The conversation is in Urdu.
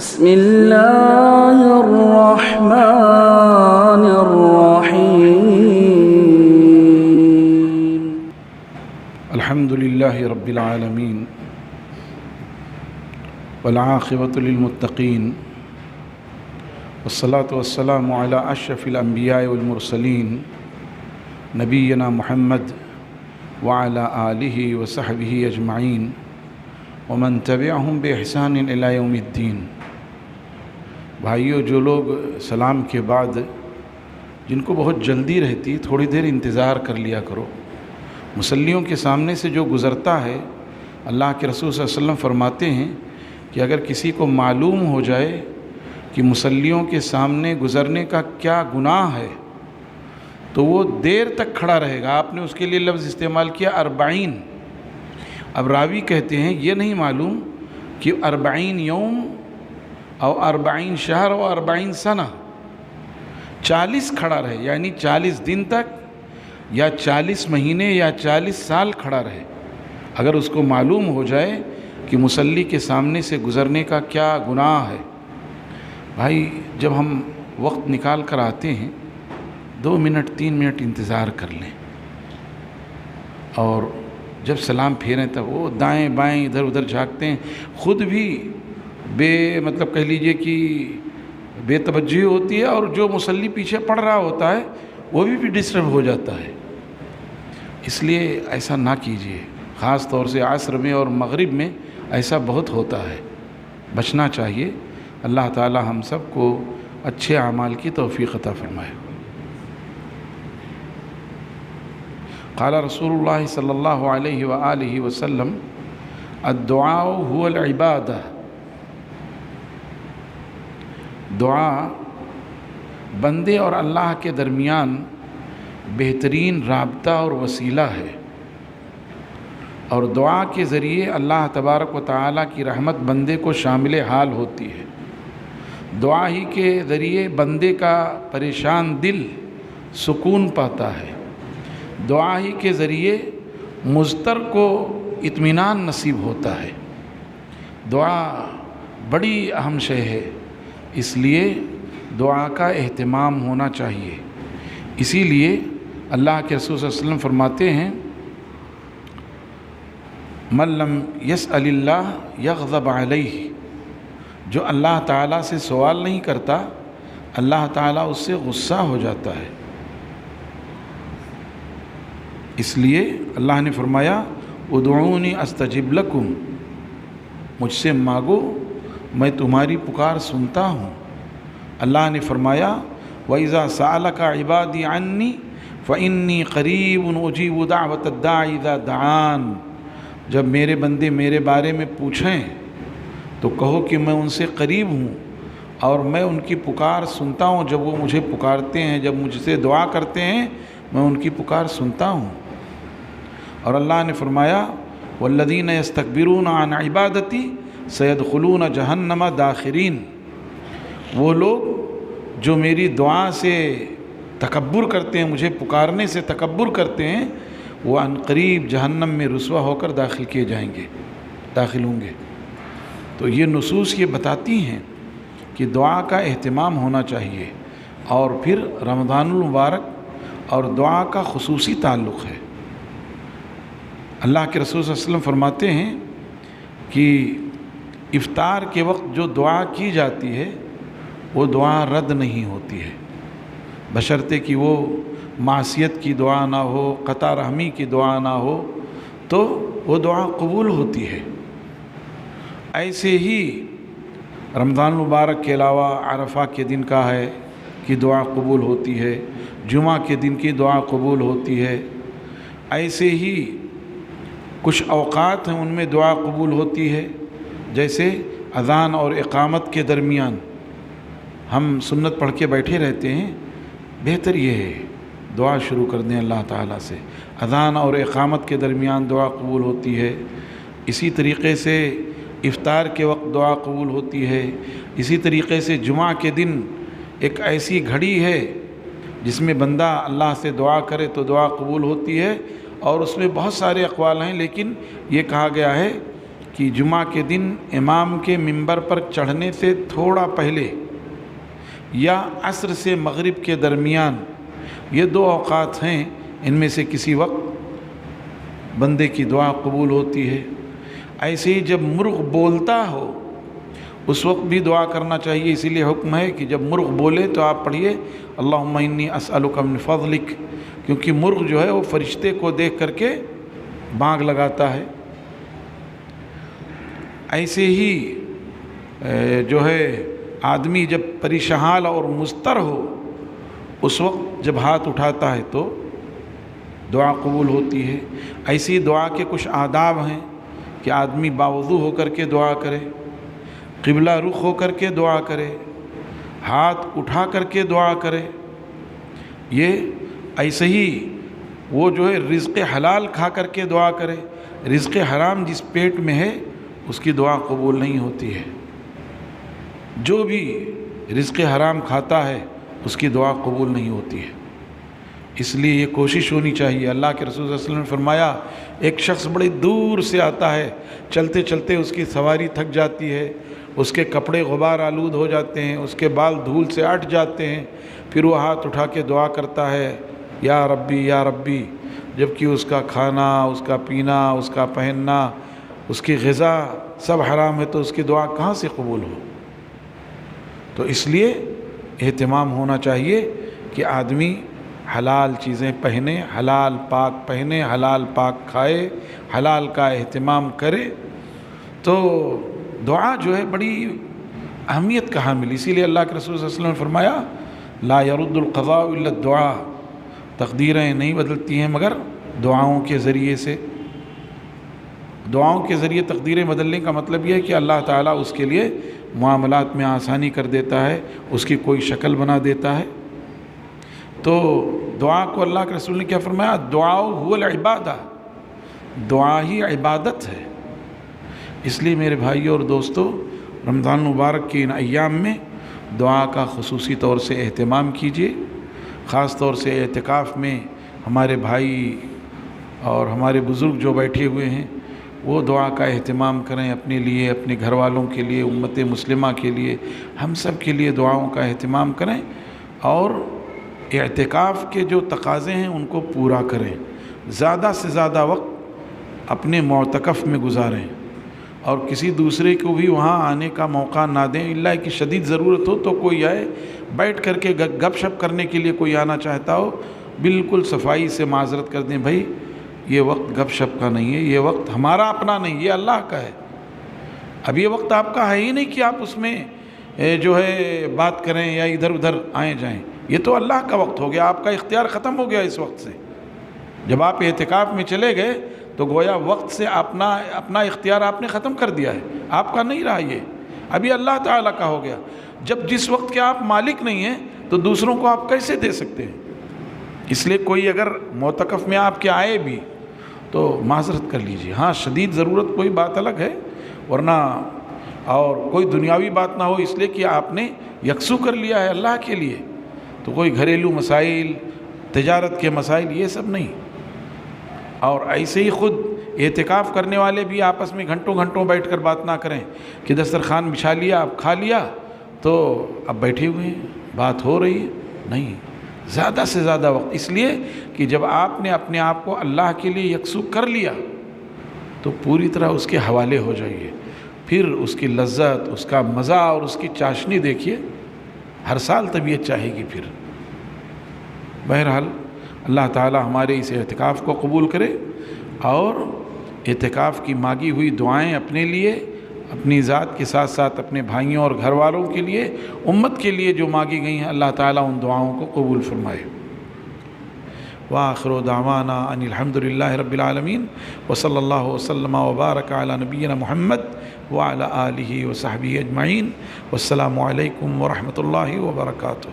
بسم الله الرحمن الرحيم الحمد لله رب العالمين والعاقبة للمتقين والصلاة والسلام على أشرف الأنبياء والمرسلين نبينا محمد وعلى آله وصحبه أجمعين ومن تبعهم بإحسان إلى يوم الدين۔ بھائیو، جو لوگ سلام کے بعد جن کو بہت جلدی رہتی، تھوڑی دیر انتظار کر لیا کرو۔ مصلیوں کے سامنے سے جو گزرتا ہے، اللہ کے رسول صلی اللہ علیہ وسلم فرماتے ہیں کہ اگر کسی کو معلوم ہو جائے کہ مصلیوں کے سامنے گزرنے کا کیا گناہ ہے تو وہ دیر تک کھڑا رہے گا۔ آپ نے اس کے لیے لفظ استعمال کیا 40۔ اب راوی کہتے ہیں یہ نہیں معلوم کہ 40 یوم اور 40 شہر اور 40 سنہ، 40 کھڑا رہے، یعنی 40 دن تک یا 40 مہینے یا 40 سال کھڑا رہے۔ اگر اس کو معلوم ہو جائے کہ مصلی کے سامنے سے گزرنے کا کیا گناہ ہے، بھائی جب ہم وقت نکال کر آتے ہیں 2 منٹ 3 منٹ انتظار کر لیں، اور جب سلام پھیریں تب وہ دائیں بائیں ادھر ادھر جھانکتے ہیں، خود بھی مطلب کہہ لیجئے کہ بے توجہی ہوتی ہے، اور جو مصلی پیچھے پڑھ رہا ہوتا ہے وہ بھی ڈسٹرب ہو جاتا ہے۔ اس لیے ایسا نہ کیجیے، خاص طور سے عصر میں اور مغرب میں ایسا بہت ہوتا ہے، بچنا چاہیے۔ اللہ تعالی ہم سب کو اچھے اعمال کی توفیق عطا فرمائے۔ قال رسول اللہ صلی اللہ علیہ وآلہ وسلم الدعاء هو العبادہ، دعا بندے اور اللہ کے درمیان بہترین رابطہ اور وسیلہ ہے، اور دعا کے ذریعے اللہ تبارک و تعالیٰ کی رحمت بندے کو شامل حال ہوتی ہے۔ دعا ہی کے ذریعے بندے کا پریشان دل سکون پاتا ہے، دعا ہی کے ذریعے مضطر کو اطمینان نصیب ہوتا ہے۔ دعا بڑی اہم شے ہے، اس لیے دعا کا اہتمام ہونا چاہیے۔ اسی لیے اللہ کے رسول صلی اللہ علیہ وسلم فرماتے ہیں من لم یسأل اللہ یغضب علیہ، جو اللہ تعالیٰ سے سوال نہیں کرتا اللہ تعالیٰ اس سے غصہ ہو جاتا ہے۔ اس لیے اللہ نے فرمایا ادعونی استجب لکم، مجھ سے مانگو میں تمہاری پکار سنتا ہوں۔ اللہ نے فرمایا وَإِذَا سَأَلَكَ عِبَادِي عَنِّي فَإِنِّي قَرِيبٌ أُجِيبُ دَعْوَةَ الدَّاعِ إِذَا دَعَانِ، جب میرے بندے میرے بارے میں پوچھیں تو کہو کہ میں ان سے قریب ہوں اور میں ان کی پکار سنتا ہوں۔ جب وہ مجھے پکارتے ہیں، جب مجھ سے دعا کرتے ہیں، میں ان کی پکار سنتا ہوں۔ اور اللہ نے فرمایا وَالَّذِينَ يَسْتَكْبِرُونَ عَنْ عِبَادَتِي سَيَدْخُلُونَ جَهَنَّمَ دَاخِرِينَ، وہ لوگ جو میری دعا سے تکبر کرتے ہیں، مجھے پکارنے سے تکبر کرتے ہیں، وہ عن قریب جہنم میں رسوا ہو کر داخل ہوں گے۔ تو یہ نصوص یہ بتاتی ہیں کہ دعا کا اہتمام ہونا چاہیے، اور پھر رمضان المبارک اور دعا کا خصوصی تعلق ہے۔ اللہ کے رسول صلی اللہ علیہ وسلم فرماتے ہیں کہ افطار کے وقت جو دعا کی جاتی ہے وہ دعا رد نہیں ہوتی ہے، بشرطے کہ وہ معصیت کی دعا نہ ہو، قطع رحمی کی دعا نہ ہو، تو وہ دعا قبول ہوتی ہے۔ ایسے ہی رمضان المبارک کے علاوہ عرفہ کے دن کا ہے کہ دعا قبول ہوتی ہے، جمعہ کے دن کی دعا قبول ہوتی ہے۔ ایسے ہی کچھ اوقات ہیں ان میں دعا قبول ہوتی ہے، جیسے اذان اور اقامت کے درمیان ہم سنت پڑھ کے بیٹھے رہتے ہیں، بہتر یہ ہے دعا شروع کر دیں اللہ تعالیٰ سے۔ اذان اور اقامت کے درمیان دعا قبول ہوتی ہے، اسی طریقے سے افطار کے وقت دعا قبول ہوتی ہے، اسی طریقے سے جمعہ کے دن ایک ایسی گھڑی ہے جس میں بندہ اللہ سے دعا کرے تو دعا قبول ہوتی ہے، اور اس میں بہت سارے اقوال ہیں، لیکن یہ کہا گیا ہے کہ جمعہ کے دن امام کے منبر پر چڑھنے سے تھوڑا پہلے یا عصر سے مغرب کے درمیان، یہ 2 اوقات ہیں، ان میں سے کسی وقت بندے کی دعا قبول ہوتی ہے۔ ایسے ہی جب مرغ بولتا ہو اس وقت بھی دعا کرنا چاہیے، اسی لیے حکم ہے کہ جب مرغ بولے تو آپ پڑھیے اللہم انی اسألک من فضلک، کیونکہ مرغ جو ہے وہ فرشتے کو دیکھ کر کے بانگ لگاتا ہے۔ ایسے ہی جو ہے آدمی جب پریشان اور مضطر ہو اس وقت جب ہاتھ اٹھاتا ہے تو دعا قبول ہوتی ہے۔ ایسی دعا کے کچھ آداب ہیں کہ آدمی باوضو ہو کر کے دعا کرے، قبلہ رخ ہو کر کے دعا کرے، ہاتھ اٹھا کر کے دعا کرے۔ یہ ایسے ہی وہ جو ہے رزق حلال کھا کر کے دعا کرے، رزق حرام جس پیٹ میں ہے اس کی دعا قبول نہیں ہوتی ہے۔ جو بھی رزق حرام کھاتا ہے اس کی دعا قبول نہیں ہوتی ہے۔ اس لیے یہ کوشش ہونی چاہیے۔ اللہ کے رسول صلی اللہ علیہ وسلم نے فرمایا ایک شخص بڑی دور سے آتا ہے، چلتے چلتے اس کی سواری تھک جاتی ہے، اس کے کپڑے غبار آلود ہو جاتے ہیں، اس کے بال دھول سے اٹھ جاتے ہیں، پھر وہ ہاتھ اٹھا کے دعا کرتا ہے یا ربی یا ربی، جبکہ اس کا کھانا، اس کا پینا، اس کا پہننا، اس کی غذا سب حرام ہے، تو اس کی دعا کہاں سے قبول ہو؟ تو اس لیے اہتمام ہونا چاہیے کہ آدمی حلال چیزیں پہنے، حلال پاک پہنے، حلال پاک کھائے، حلال کا اہتمام کرے، تو دعا جو ہے بڑی اہمیت کا حامل۔ اسی لیے اللہ کے رسول صلی اللہ علیہ وسلم نے فرمایا لا يرد القضاء الا الدعاء، تقدیریں نہیں بدلتی ہیں مگر دعاؤں کے ذریعے سے۔ دعاؤں کے ذریعے تقدیریں بدلنے کا مطلب یہ ہے کہ اللہ تعالیٰ اس کے لیے معاملات میں آسانی کر دیتا ہے، اس کی کوئی شکل بنا دیتا ہے۔ تو دعا کو اللہ کے رسول نے کیا فرمایا؟ دعا هو العبادہ، دعا ہی عبادت ہے۔ اس لیے میرے بھائیوں اور دوستو، رمضان مبارک کے ان ایام میں دعا کا خصوصی طور سے اہتمام کیجیے۔ خاص طور سے اعتکاف میں ہمارے بھائی اور ہمارے بزرگ جو بیٹھے ہوئے ہیں وہ دعا کا اہتمام کریں، اپنے لیے، اپنے گھر والوں کے لیے، امت مسلمہ کے لیے، ہم سب کے لیے دعاؤں کا اہتمام کریں، اور اعتکاف کے جو تقاضے ہیں ان کو پورا کریں۔ زیادہ سے زیادہ وقت اپنے معتکف میں گزاریں، اور کسی دوسرے کو بھی وہاں آنے کا موقع نہ دیں، الا کہ شدید ضرورت ہو تو کوئی آئے، بیٹھ کر کے گپ شپ کرنے کے لیے کوئی آنا چاہتا ہو، بالکل صفائی سے معذرت کر دیں، بھائی یہ وقت گپ شپ کا نہیں ہے، یہ وقت ہمارا اپنا نہیں، یہ اللہ کا ہے۔ اب یہ وقت آپ کا ہے ہی نہیں کہ آپ اس میں جو ہے بات کریں یا ادھر ادھر آئیں جائیں، یہ تو اللہ کا وقت ہو گیا، آپ کا اختیار ختم ہو گیا اس وقت سے۔ جب آپ اعتکاف میں چلے گئے تو گویا وقت سے اپنا اختیار آپ نے ختم کر دیا ہے، آپ کا نہیں رہا، یہ ابھی اللہ تعالیٰ کا ہو گیا۔ جب جس وقت کے آپ مالک نہیں ہیں تو دوسروں کو آپ کیسے دے سکتے ہیں؟ اس لیے کوئی اگر معتکف میں آپ کے آئے بھی تو معذرت کر لیجیے، ہاں شدید ضرورت کوئی بات الگ ہے، ورنہ اور کوئی دنیاوی بات نہ ہو، اس لیے کہ آپ نے یکسو کر لیا ہے اللہ کے لیے، تو کوئی گھریلو مسائل، تجارت کے مسائل، یہ سب نہیں۔ اور ایسے ہی خود اعتکاف کرنے والے بھی آپس میں گھنٹوں گھنٹوں بیٹھ کر بات نہ کریں کہ دسترخوان بچھا لیا، اب کھا لیا تو اب بیٹھے ہوئے ہیں، بات ہو رہی ہے، نہیں، زیادہ سے زیادہ وقت، اس لیے کہ جب آپ نے اپنے آپ کو اللہ کے لیے یکسو کر لیا تو پوری طرح اس کے حوالے ہو جائیے، پھر اس کی لذت، اس کا مزہ اور اس کی چاشنی دیکھیے، ہر سال طبیعت چاہے گی پھر۔ بہرحال اللہ تعالی ہمارے اس اعتکاف کو قبول کرے، اور اعتکاف کی مانگی ہوئی دعائیں اپنے لیے، اپنی ذات کے ساتھ ساتھ اپنے بھائیوں اور گھر والوں کے لیے، امت کے لیے جو مانگی گئی ہیں، اللہ تعالیٰ ان دعاؤں کو قبول فرمائے۔ وآخر دعوانا ان الحمد للہ رب العالمین، وصلی اللہ وسلم وبارک علی نبینا محمد وعلی آلہ وصحبہ اجمعین، والسلام علیکم ورحمۃ اللہ وبرکاتہ۔